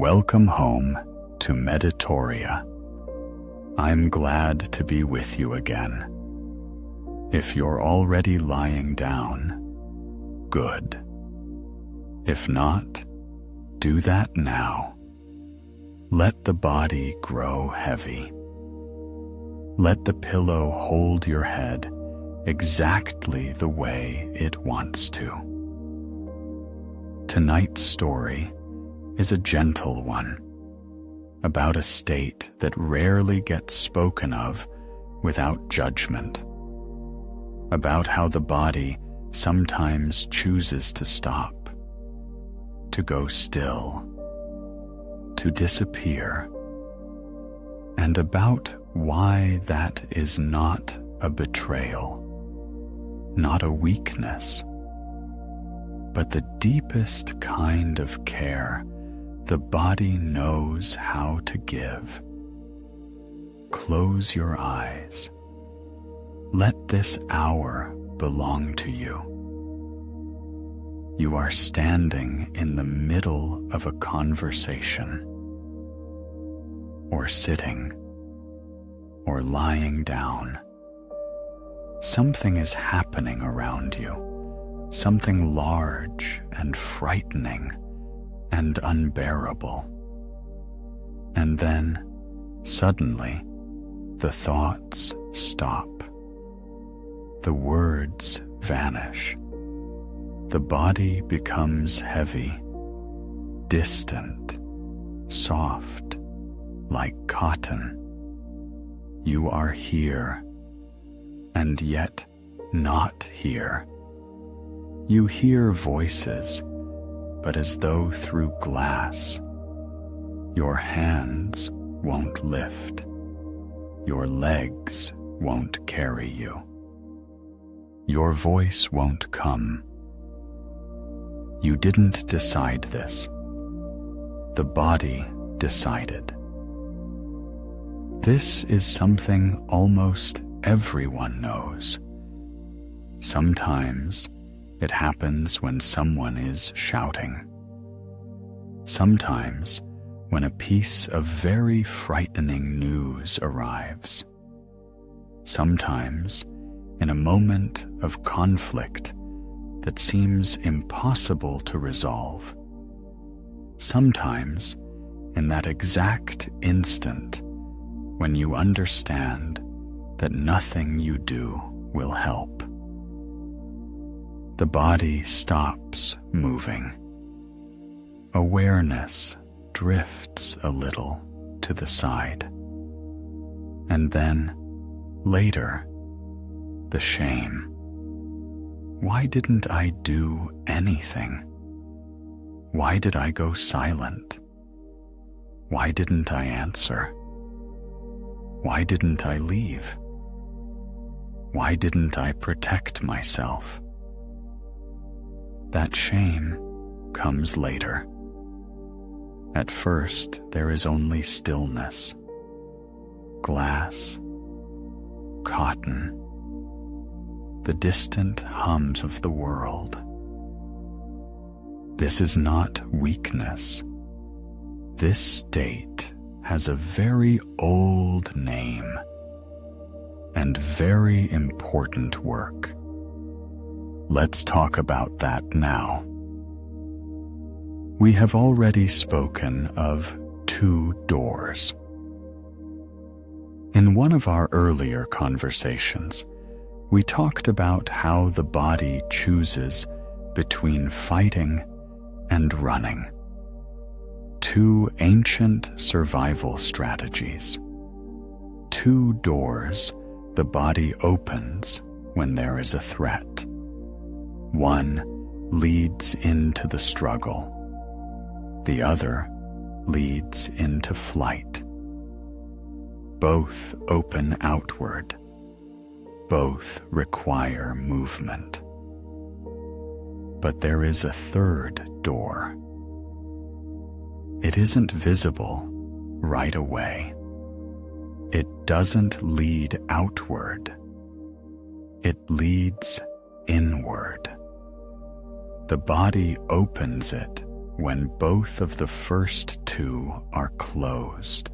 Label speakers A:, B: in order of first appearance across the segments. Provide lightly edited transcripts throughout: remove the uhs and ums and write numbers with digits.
A: Welcome home to MEDITORIA. I'm glad to be with you again. If you're already lying down, good. If not, do that now. Let the body grow heavy. Let the pillow hold your head exactly the way it wants to. Tonight's story is a gentle one, about a state that rarely gets spoken of without judgment, about how the body sometimes chooses to stop, to go still, to disappear, and about why that is not a betrayal, not a weakness, but the deepest kind of care the body knows how to give. Close your eyes. Let this hour belong to you. You are standing in the middle of a conversation, or sitting, or lying down. Something is happening around you, something large and frightening and unbearable. And then, suddenly, the thoughts stop. The words vanish. The body becomes heavy, distant, soft, like cotton. You are here, and yet not here. You hear voices, but as though through glass. Your hands won't lift. Your legs won't carry you. Your voice won't come. You didn't decide this. The body decided. This is something almost everyone knows. Sometimes it happens when someone is shouting. Sometimes when a piece of very frightening news arrives. Sometimes in a moment of conflict that seems impossible to resolve. Sometimes in that exact instant when you understand that nothing you do will help. The body stops moving. Awareness drifts a little to the side. And then, later, the shame. Why didn't I do anything? Why did I go silent? Why didn't I answer? Why didn't I leave? Why didn't I protect myself? That shame comes later. At first, there is only stillness, glass, cotton, the distant hums of the world. This is not weakness. This state has a very old name and very important work. Let's talk about that now. We have already spoken of two doors. In one of our earlier conversations, we talked about how the body chooses between fighting and running. Two ancient survival strategies. Two doors the body opens when there is a threat. One leads into the struggle. The other leads into flight. Both open outward. Both require movement. But there is a third door. It isn't visible right away. It doesn't lead outward. It leads inward. The body opens it when both of the first two are closed,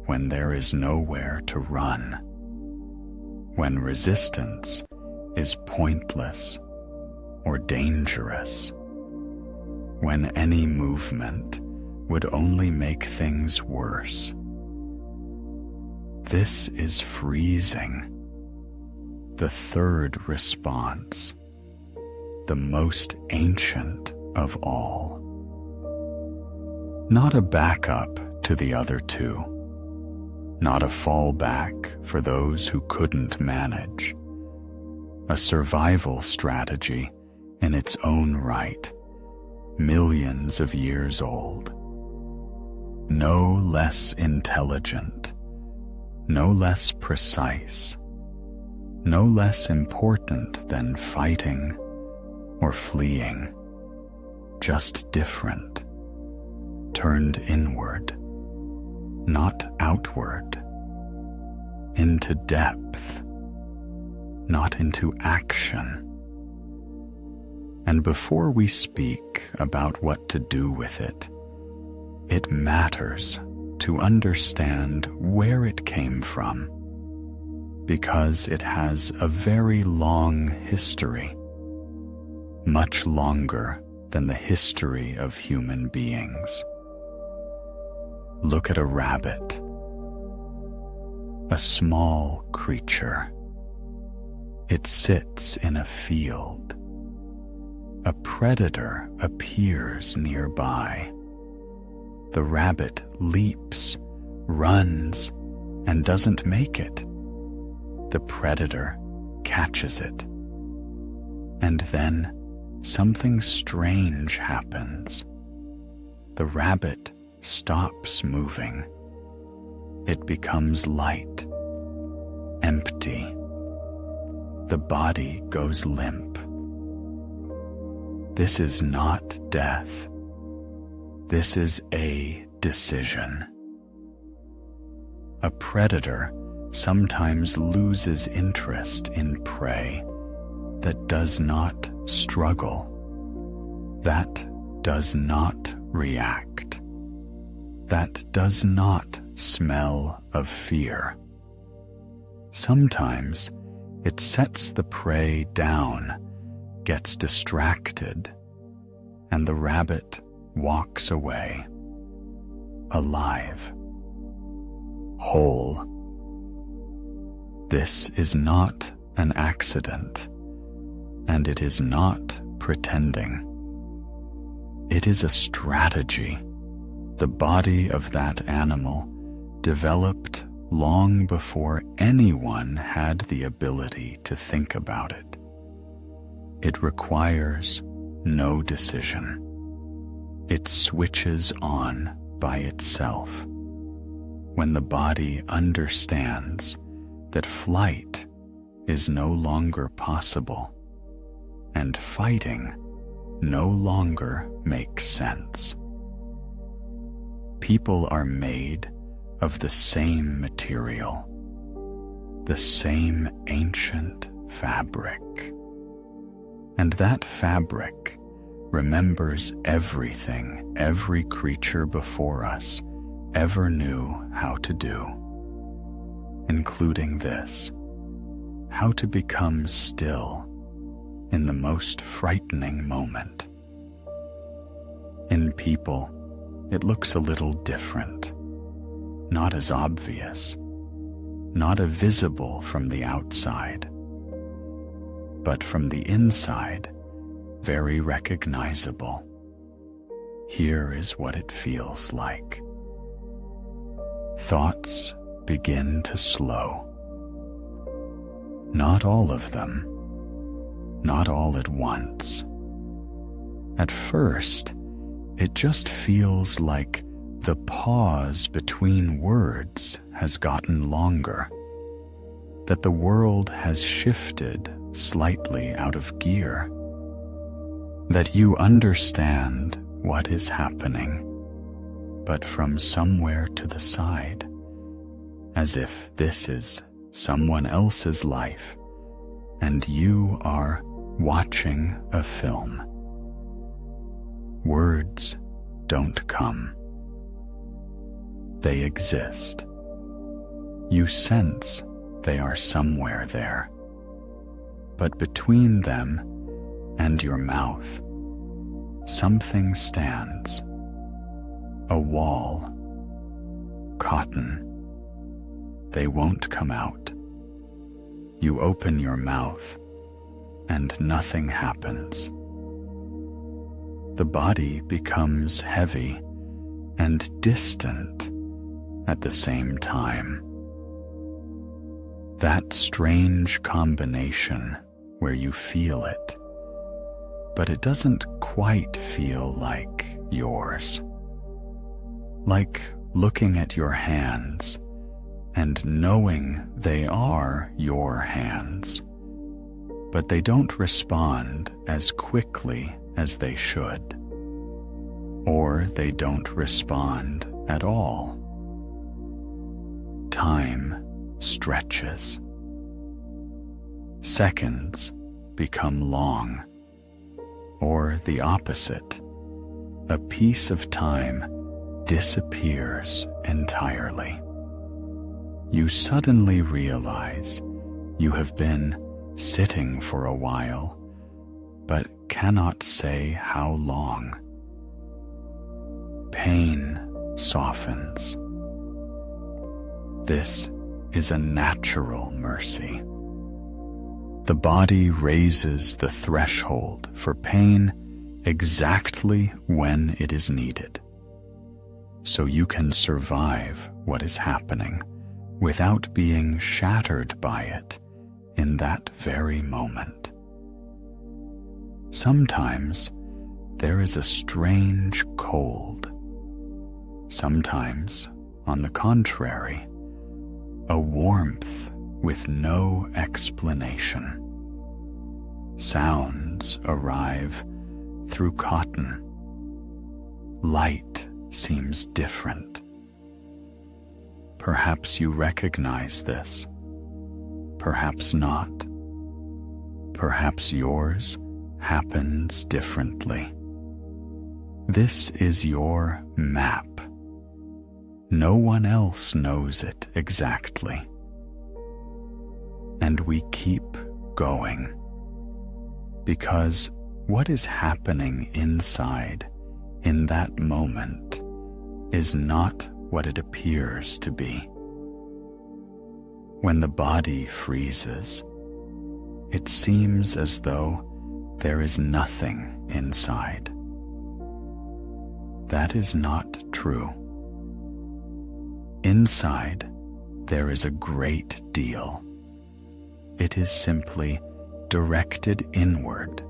A: when there is nowhere to run, when resistance is pointless or dangerous, when any movement would only make things worse. This is freezing, the third response, the most ancient of all. Not a backup to the other two, not a fallback for those who couldn't manage, a survival strategy in its own right, millions of years old. No less intelligent, no less precise, no less important than fighting or fleeing, just different, turned inward, not outward, into depth, not into action. And before we speak about what to do with it, it matters to understand where it came from, because it has a very long history, much longer than the history of human beings. Look at a rabbit, a small creature. It sits in a field. A predator appears nearby. The rabbit leaps, runs, and doesn't make it. The predator catches it. And then something strange happens. The rabbit stops moving. It becomes light, empty. The body goes limp. This is not death. This is a decision. A predator sometimes loses interest in prey that does not struggle, that does not react, that does not smell of fear. Sometimes it sets the prey down, gets distracted, and the rabbit walks away, alive, whole. This is not an accident, and it is not pretending. It is a strategy. The body of that animal developed long before anyone had the ability to think about it. It requires no decision. It switches on by itself when the body understands that flight is no longer possible and fighting no longer makes sense. People are made of the same material, the same ancient fabric. And that fabric remembers everything every creature before us ever knew how to do, including this: how to become still in the most frightening moment. In people, it looks a little different, not as obvious, not as visible from the outside, but from the inside, very recognizable. Here is what it feels like. Thoughts begin to slow. Not all of them, not all at once. At first, it just feels like the pause between words has gotten longer, that the world has shifted slightly out of gear, that you understand what is happening, but from somewhere to the side, as if this is someone else's life and you are watching a film. words don't come. They exist. You sense they are somewhere there. But between them and your mouth, something stands. A wall. Cotton. They won't come out. You open your mouth, and nothing happens. The body becomes heavy and distant at the same time. That strange combination where you feel it, but it doesn't quite feel like yours. Like looking at your hands and knowing they are your hands, but they don't respond as quickly as they should, or they don't respond at all. Time stretches. Seconds become long, or the opposite. A piece of time disappears entirely. You suddenly realize you have been sitting for a while, but cannot say how long. Pain softens. This is a natural mercy. The body raises the threshold for pain exactly when it is needed, so you can survive what is happening without being shattered by it in that very moment. Sometimes there is a strange cold. Sometimes, on the contrary, a warmth with no explanation. Sounds arrive through cotton. Light seems different. Perhaps you recognize this. Perhaps not. Perhaps yours happens differently. This is your map. No one else knows it exactly. And we keep going, because what is happening inside in that moment is not what it appears to be. When the body freezes, it seems as though there is nothing inside. That is not true. Inside, there is a great deal. It is simply directed inward,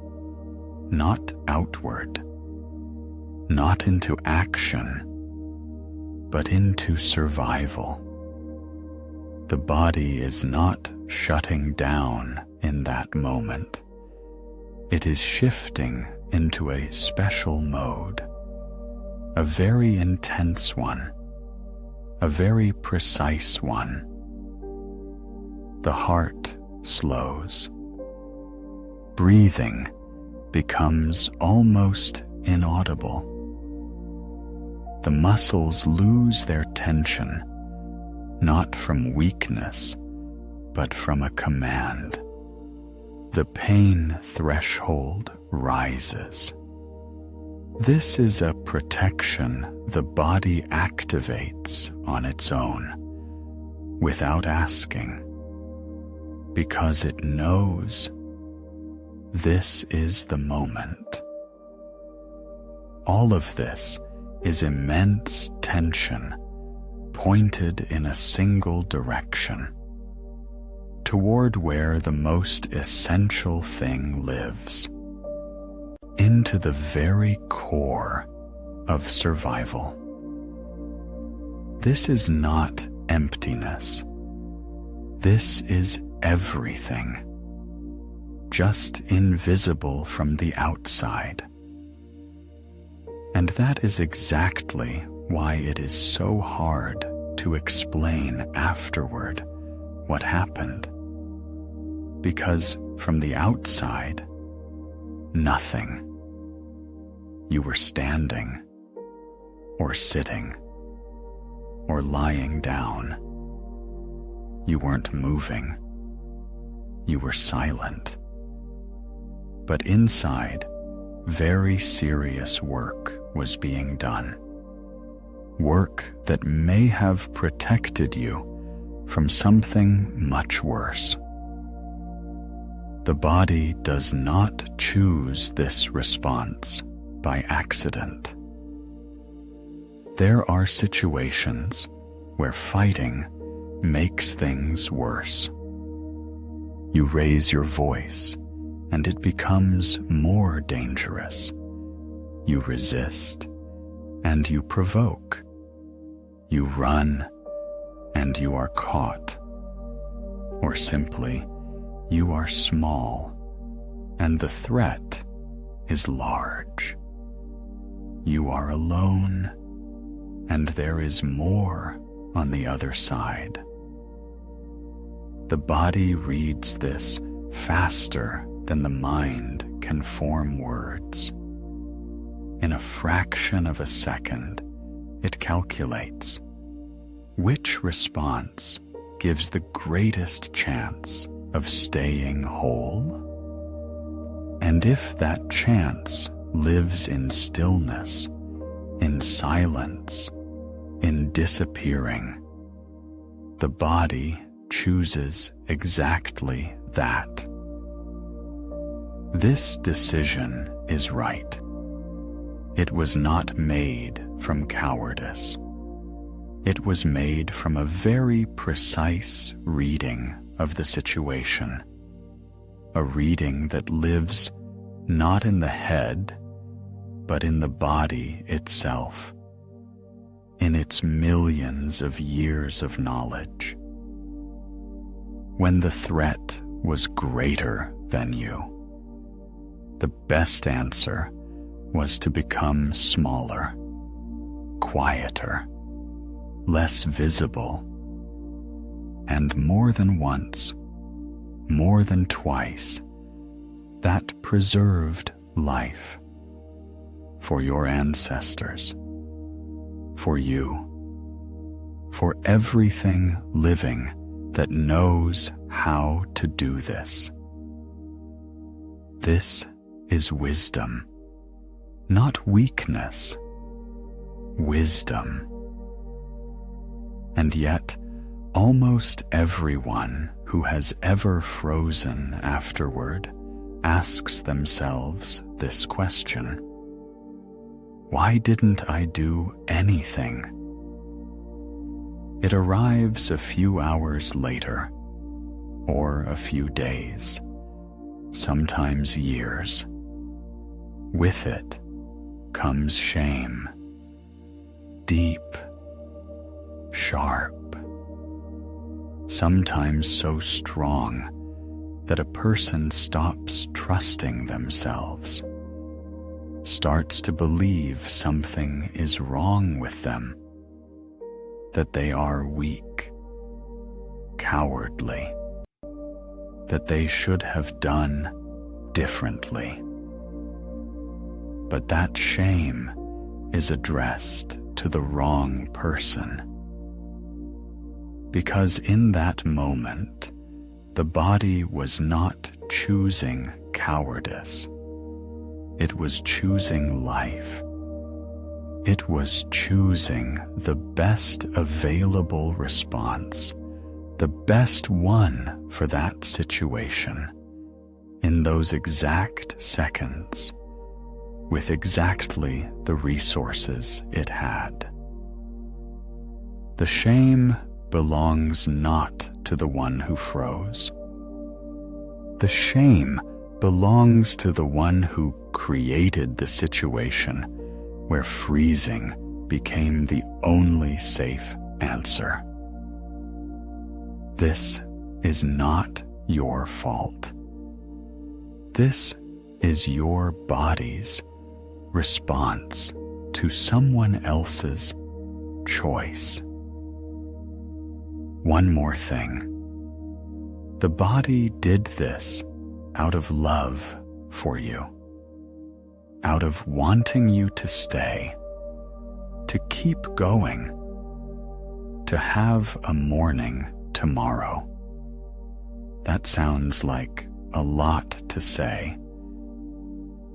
A: not outward, not into action, but into survival. The body is not shutting down in that moment. It is shifting into a special mode, a very intense one, a very precise one. The heart slows. Breathing becomes almost inaudible. The muscles lose their tension, not from weakness, but from a command. The pain threshold rises. This is a protection the body activates on its own, without asking, because it knows this is the moment. All of this is immense tension pointed in a single direction, toward where the most essential thing lives, into the very core of survival. This is not emptiness. This is everything, just invisible from the outside. And that is exactly why it is so hard to explain afterward what happened. Because from the outside, nothing. you were standing, or sitting, or lying down. You weren't moving. You were silent. But inside, very serious work was being done. Work that may have protected you from something much worse. The body does not choose this response by accident. There are situations where fighting makes things worse. You raise your voice, and it becomes more dangerous. You resist, and you provoke. You run, and you are caught. Or simply, you are small, and the threat is large. You are alone, and there is more on the other side. The body reads this faster than the mind can form words. In a fraction of a second, it calculates which response gives the greatest chance of staying whole. And if that chance lives in stillness, in silence, in disappearing, the body chooses exactly that. This decision is right. It was not made from cowardice. It was made from a very precise reading of the situation, a reading that lives not in the head, but in the body itself, in its millions of years of knowledge. When the threat was greater than you, the best answer was to become smaller, quieter, less visible, and more than once, more than twice, that preserved life for your ancestors, for you, for everything living that knows how to do this. This is wisdom, not weakness, wisdom. And yet, almost everyone who has ever frozen afterward asks themselves this question: why didn't I do anything? It arrives a few hours later, or a few days, sometimes years. With it comes shame, deep, sharp, sometimes so strong that a person stops trusting themselves, starts to believe something is wrong with them, that they are weak, cowardly, that they should have done differently. But that shame is addressed to the wrong person, because in that moment, the body was not choosing cowardice. It was choosing life. It was choosing the best available response, the best one for that situation, in those exact seconds, with exactly the resources it had. The shame belongs not to the one who froze. The shame belongs to the one who created the situation where freezing became the only safe answer. This is not your fault. This is your body's response to someone else's choice. One more thing. The body did this out of love for you. out of wanting you to stay, to keep going, to have a morning tomorrow. That sounds like a lot to say,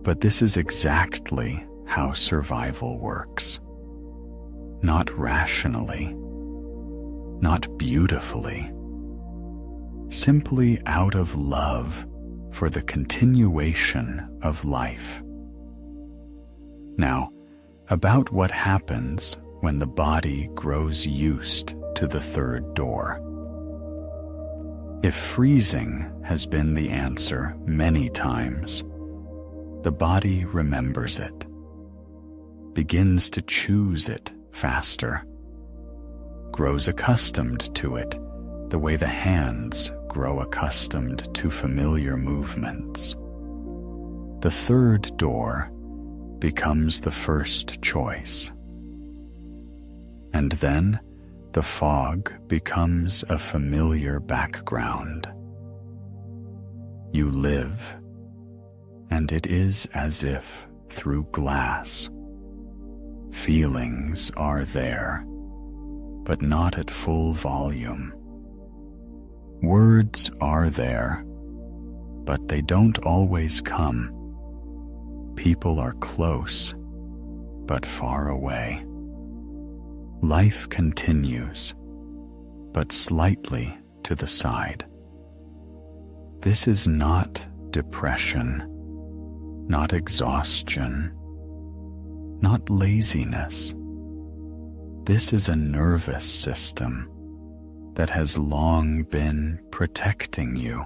A: but this is exactly how survival works. Not rationally, not beautifully, simply out of love for the continuation of life. Now, about what happens when the body grows used to the third door. If freezing has been the answer many times, the body remembers it, begins to choose it faster, grows accustomed to it the way the hands grow accustomed to familiar movements. The third door becomes the first choice. And then the fog becomes a familiar background. You live, and it is as if through glass. Feelings are there, but not at full volume. Words are there, but they don't always come. People are close, but far away. Life continues, but slightly to the side. This is not depression, not exhaustion, not laziness. This is a nervous system that has long been protecting you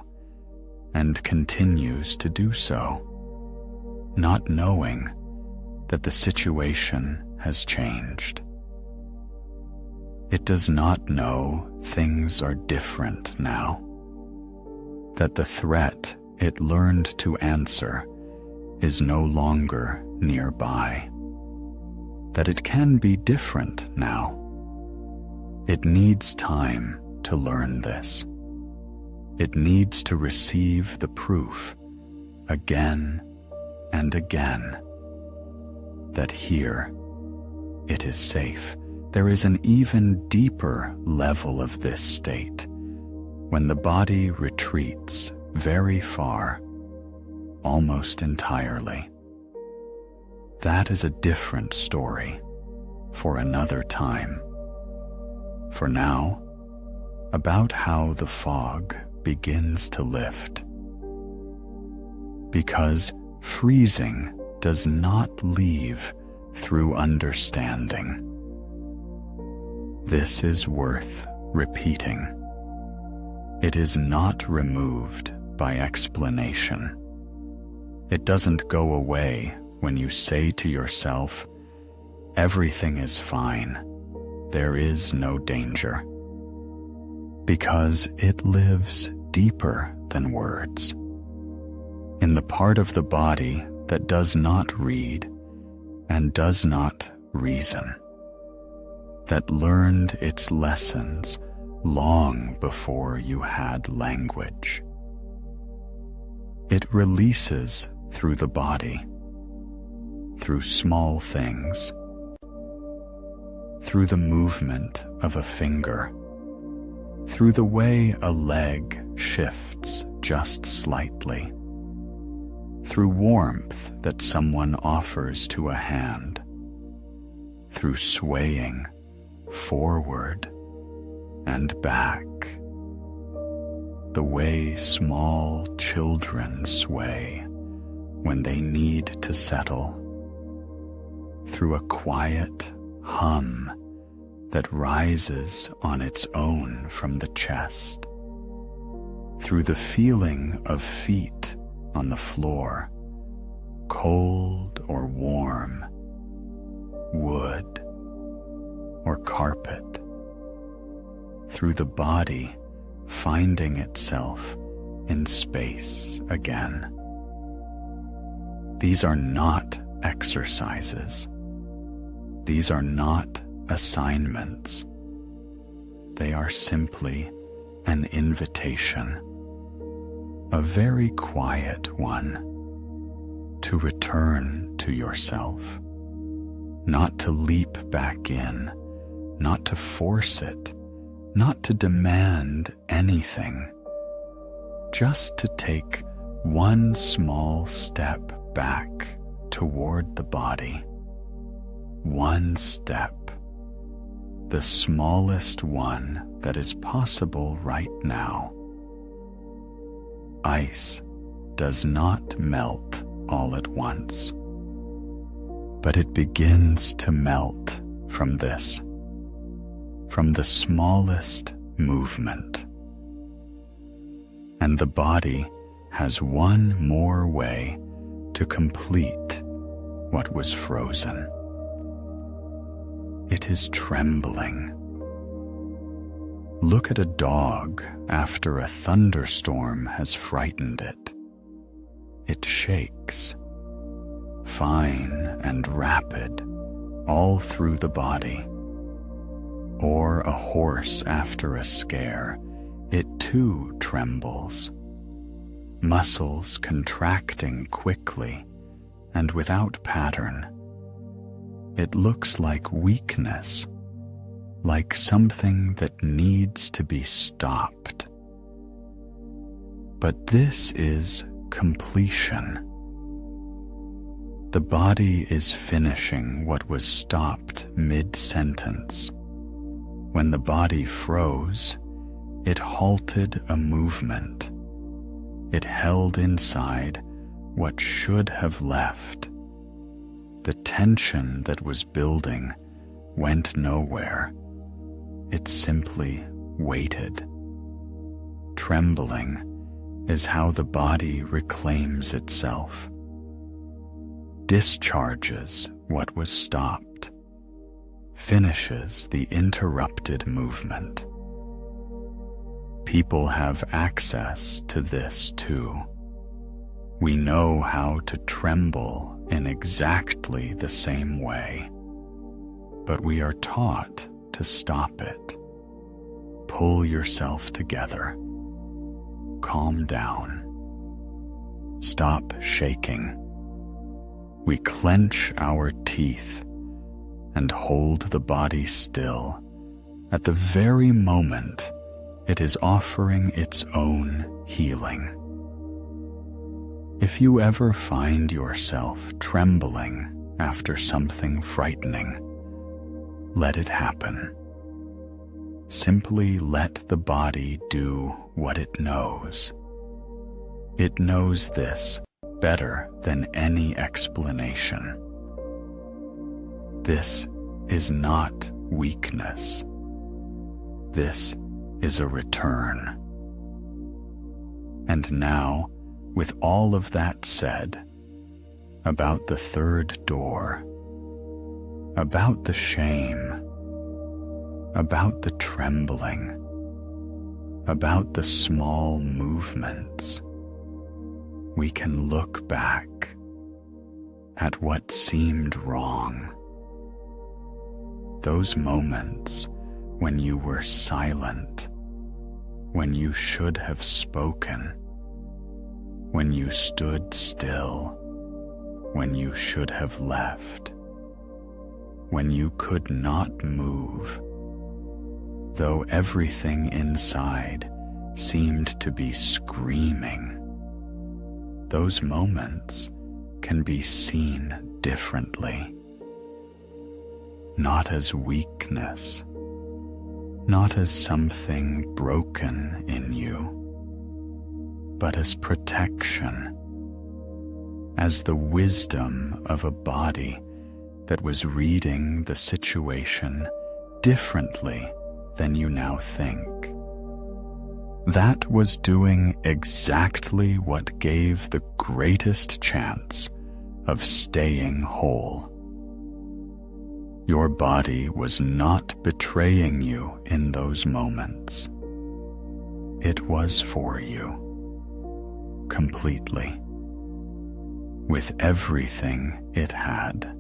A: and continues to do so, not knowing that the situation has changed. It does not know things are different now, that the threat it learned to answer is no longer nearby, that it can be different now. It needs time to learn this. It needs to receive the proof again and again that here it is safe. There is an even deeper level of this state when the body retreats very far, almost entirely. That is a different story for another time. For now, about how the fog begins to lift. Because freezing does not leave through understanding. This is worth repeating. It is not removed by explanation. It doesn't go away when you say to yourself, "Everything is fine. There is no danger." Because it lives deeper than words. In the part of the body that does not read and does not reason, that learned its lessons long before you had language. It releases through the body, through small things, through the movement of a finger, through the way a leg shifts just slightly, through warmth that someone offers to a hand, through swaying forward and back, the way small children sway when they need to settle, through a quiet hum that rises on its own from the chest, through the feeling of feet on the floor, cold or warm, wood or carpet, through the body finding itself in space again. These are not exercises. These are not assignments. They are simply an invitation, a very quiet one, to return to yourself, not to leap back in, not to force it, not to demand anything, just to take one small step back toward the body. One step, the smallest one that is possible right now. Ice does not melt all at once, but it begins to melt from this, from the smallest movement. And the body has one more way to complete what was frozen. It is trembling. Look at a dog after a thunderstorm has frightened it. It shakes, fine and rapid, all through the body. Or a horse after a scare, it too trembles, muscles contracting quickly and without pattern. It looks like weakness, like something that needs to be stopped. But this is completion. The body is finishing what was stopped mid-sentence. When the body froze, it halted a movement. It held inside what should have left. The tension that was building went nowhere. It simply waited. Trembling is how the body reclaims itself, discharges what was stopped, finishes the interrupted movement. People have access to this too. We know how to tremble in exactly the same way, but we are taught to stop it. Pull yourself together. Calm down. Stop shaking. We clench our teeth and hold the body still at the very moment it is offering its own healing. If you ever find yourself trembling after something frightening, let it happen. Simply let the body do what it knows. It knows this better than any explanation. This is not weakness. This is a return. And now, with all of that said, about the third door, about the shame, about the trembling, about the small movements, we can look back at what seemed wrong. Those moments when you were silent, when you should have spoken, when you stood still, when you should have left, when you could not move, though everything inside seemed to be screaming. Those moments can be seen differently, not as weakness, not as something broken in you, but as protection, as the wisdom of a body that was reading the situation differently than you now think. That was doing exactly what gave the greatest chance of staying whole. Your body was not betraying you in those moments. It was for you, completely, with everything it had.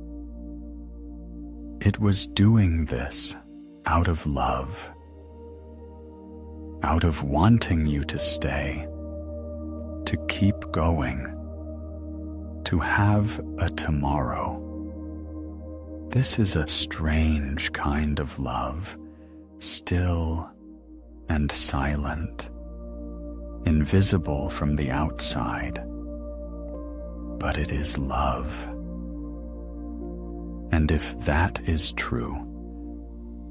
A: It was doing this out of love, out of wanting you to stay, to keep going, to have a tomorrow. This is a strange kind of love, still and silent, invisible from the outside, but it is love. And if that is true,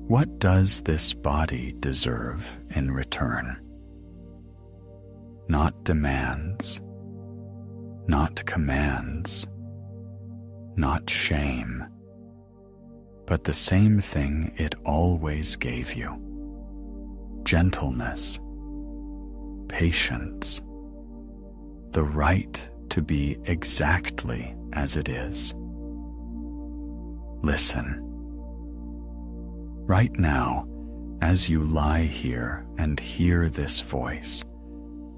A: what does this body deserve in return? Not demands, not commands, not shame, but the same thing it always gave you: gentleness, patience, the right to be exactly as it is. Listen. Right now, as you lie here and hear this voice,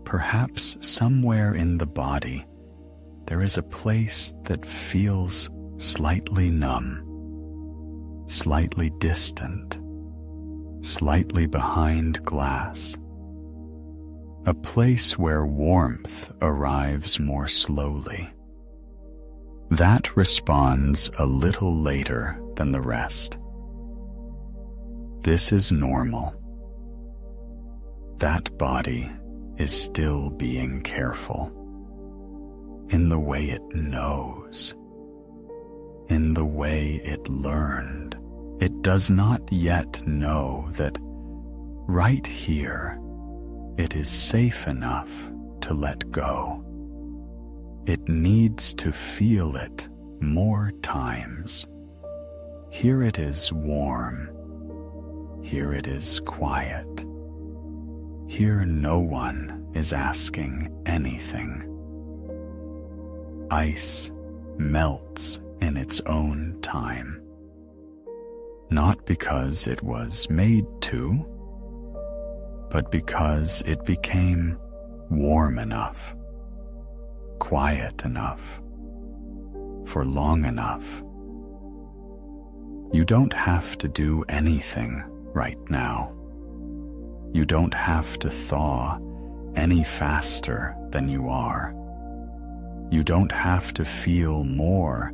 A: perhaps somewhere in the body there is a place that feels slightly numb, slightly distant, slightly behind glass. A place where warmth arrives more slowly. That responds a little later than the rest. This is normal. That body is still being careful, in the way it knows, in the way it learned. It does not yet know that right here it is safe enough to let go. It needs to feel it more times. Here it is warm. Here it is quiet. Here no one is asking anything. Ice melts in its own time. Not because it was made to, but because it became warm enough, quiet enough, for long enough. You don't have to do anything right now. You don't have to thaw any faster than you are. You don't have to feel more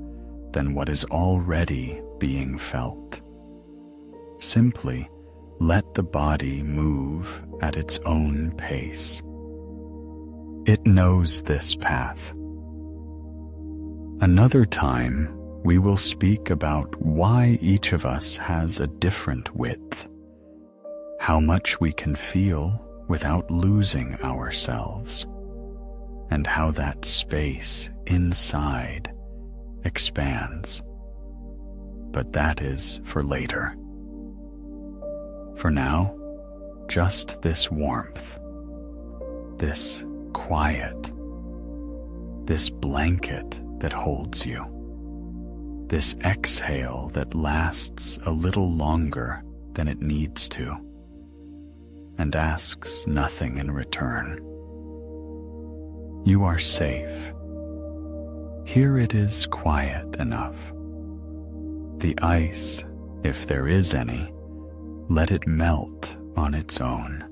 A: than what is already being felt. Simply let the body move at its own pace. It knows this path. Another time, we will speak about why each of us has a different width, how much we can feel without losing ourselves, and how that space inside expands. But that is for later. For now, just this warmth, this quiet, this blanket that holds you, this exhale that lasts a little longer than it needs to, and asks nothing in return. You are safe. Here it is quiet enough. The ice, if there is any, let it melt on its own.